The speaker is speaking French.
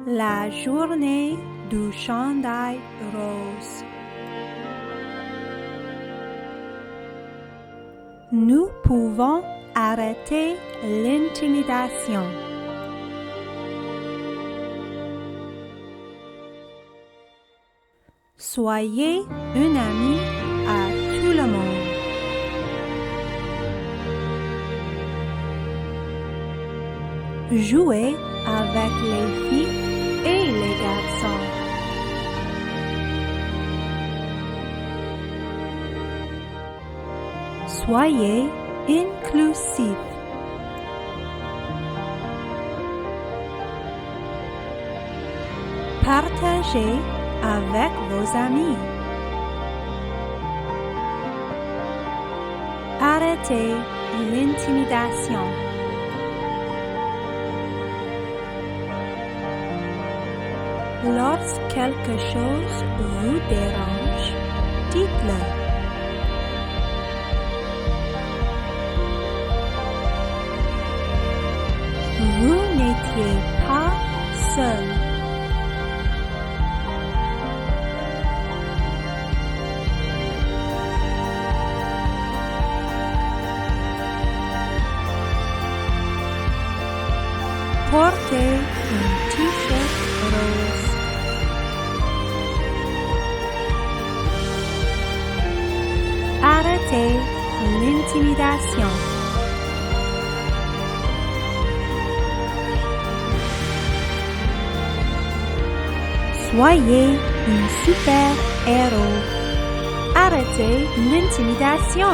La journée du chandail rose. Nous pouvons arrêter l'intimidation. Soyez un ami à tout le monde. Jouez avec les filles et les garçons. Soyez inclusif. Partagez avec vos amis. Arrêtez l'intimidation. Lorsque quelque chose vous dérange, dites-le. Vous n'étiez pas seul. Portez un t-shirt rose. Arrêtez l'intimidation. Soyez un super-héros. Arrêtez l'intimidation.